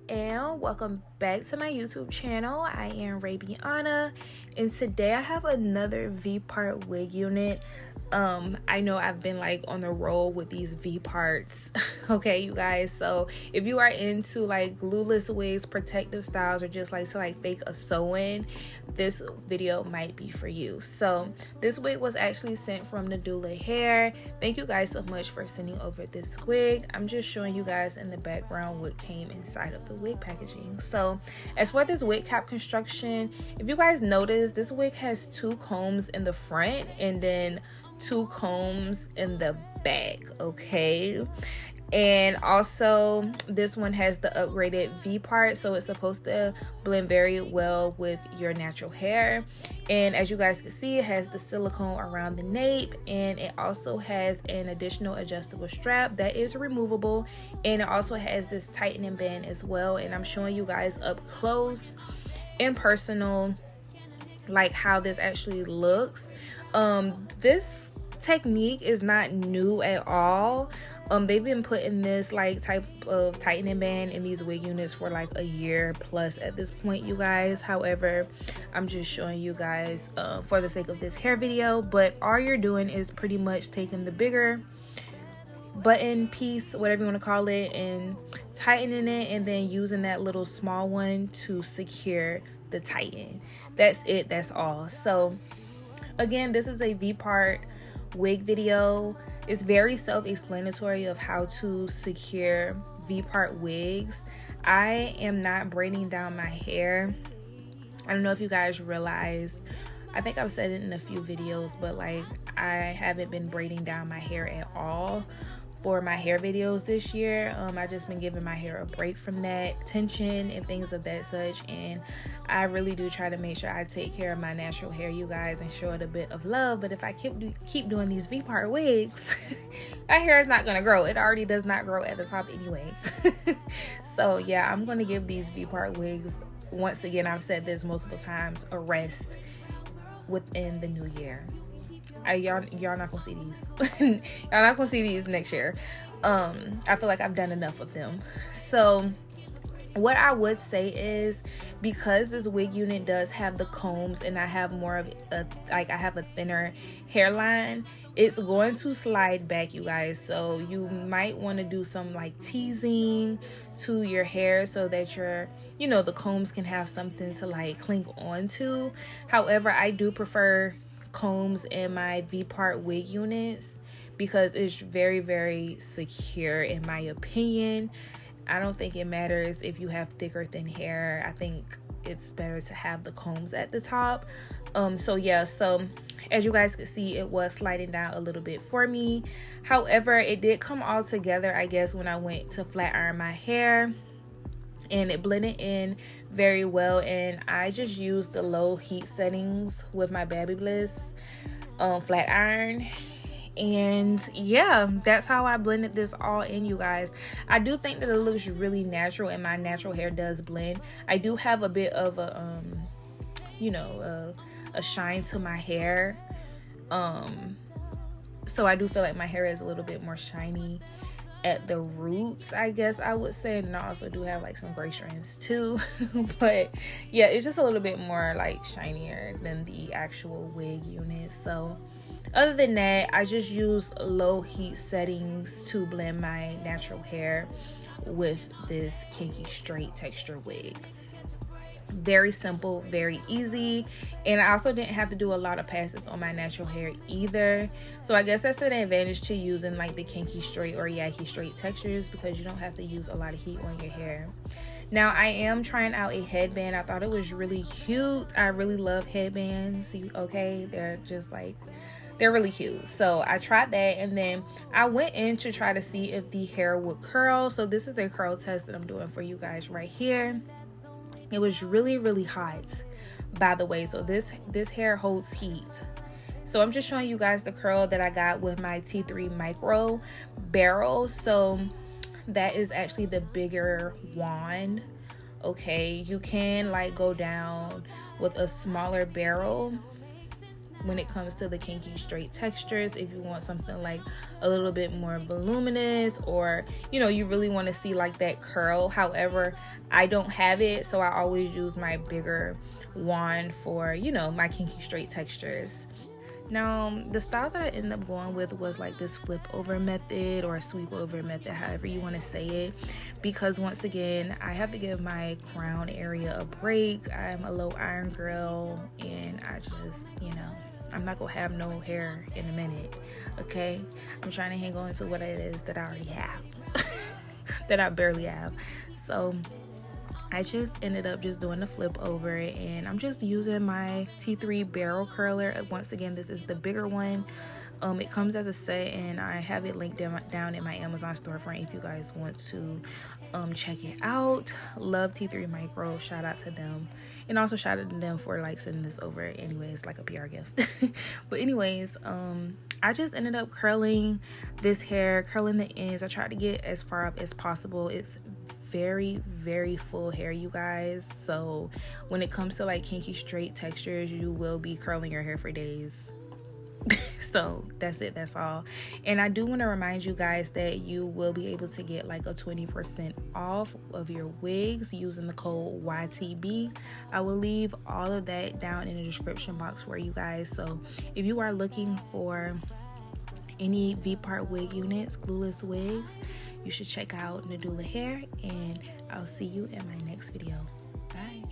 and welcome back to my YouTube channel. I am Review+, and today I have another vpart wig unit. I know I've been like on the roll with these vparts. Okay, you guys, so if you are into like glueless wigs, protective styles, or just like to like fake a sew-in, this video might be for you. So this wig was actually sent from Nadula hair. Thank you guys so much for sending over this wig. I'm just showing you guys in the background what came inside of the wig packaging. So as for this wig cap construction, if you guys notice, this wig has 2 combs in the front and then 2 combs in the back, okay? And also this one has the upgraded V part, so it's supposed to blend very well with your natural hair. And as you guys can see, it has the silicone around the nape, and it also has an additional adjustable strap that is removable, and it also has this tightening band as well. And I'm showing you guys up close and personal like how this actually looks. This technique is not new at all. They've been putting this like type of tightening band in these wig units for like a year plus at this point, you guys. However, I'm just showing you guys for the sake of this hair video. But all you're doing is pretty much taking the bigger button piece, whatever you want to call it, and tightening it, and then using that little small one to secure the tighten. That's it, that's all. So again, this is a vpart wig video. It's very self-explanatory of how to secure vpart wigs. I am not braiding down my hair. I don't know if you guys realized, I think I've said it in a few videos, but like I haven't been braiding down my hair at all for my hair videos this year. I just been giving my hair a break from that tension and things of that such, and I really do try to make sure I take care of my natural hair, you guys, and show it a bit of love. But if I keep doing these vpart wigs, my hair is not gonna grow. It already does not grow at the top anyway. So yeah, I'm gonna give these vpart wigs, once again, I've said this multiple times, a rest within the new year. Y'all not gonna see these. Y'all not gonna see these next year. I feel like I've done enough of them. So what I would say is, because this wig unit does have the combs and I have more of a I have a thinner hairline, it's going to slide back, you guys. So you might want to do some like teasing to your hair so that your, you know, the combs can have something to like cling on to. However, I do prefer combs in my vpart wig units because it's very, very secure in my opinion. I don't think it matters if you have thick or thin hair. I think it's better to have the combs at the top. So yeah, so as you guys could see, it was sliding down a little bit for me. However, it did come all together, I guess, when I went to flat iron my hair, and it blended in very well. And I just used the low heat settings with my Baby Bliss flat iron, and yeah, that's how I blended this all in, you guys. I do think that it looks really natural, and my natural hair does blend. I do have a bit of a you know, a shine to my hair, so I do feel like my hair is a little bit more shiny at the roots, I guess I would say. And I also do have like some gray strands too. But yeah, it's just a little bit more like shinier than the actual wig unit. So other than that, I just use low heat settings to blend my natural hair with this Kinky straight texture wig. Very simple, very easy, and I also didn't have to do a lot of passes on my natural hair either. So I guess that's an advantage to using like the Kinky straight or Yaki straight textures, because you don't have to use a lot of heat on your hair. Now I am trying out a headband. I thought it was really cute. I really love headbands. Okay, they're just like, they're really cute. So I tried that, and then I went in to try to see if the hair would curl. So this is a curl test that I'm doing for you guys right here. It was really, really hot, by the way. So this hair holds heat. So I'm just showing you guys the curl that I got with my T3 micro barrel. So that is actually the bigger wand. Okay, you can like go down with a smaller barrel, when it comes to the kinky straight textures. If you want something like a little bit more voluminous, or you know, you really want to see like that curl. However, I don't have it, so I always use my bigger wand for, you know, my kinky straight textures. Now, the style that I ended up going with was like this flip over method or sweep over method, however you want to say it, because once again, I have to give my crown area a break. I'm a low iron girl, and I just, you know, I'm not gonna have no hair in a minute, okay? I'm trying to hang on to what it is that I already have, that I barely have. So I just ended up just doing the flip over, and I'm just using my T3 barrel curler. Once again, this is the bigger one. It comes as a set, and I have it linked down in my Amazon storefront if you guys want to check it out. Love T3 Micro, shout out to them, and also shout out to them for like sending this over. Anyways, like a PR gift. But anyways, I just ended up curling this hair, curling the ends. I tried to get as far up as possible. It's very full hair, you guys, so when it comes to like kinky straight textures, you will be curling your hair for days. So that's it, that's all. And I do want to remind you guys that you will be able to get like a 20% off of your wigs using the code YTB. I will leave all of that down in the description box for you guys. So if you are looking for any vpart wig units, glueless wigs, you should check out Nadula hair, and I'll see you in my next video. Bye.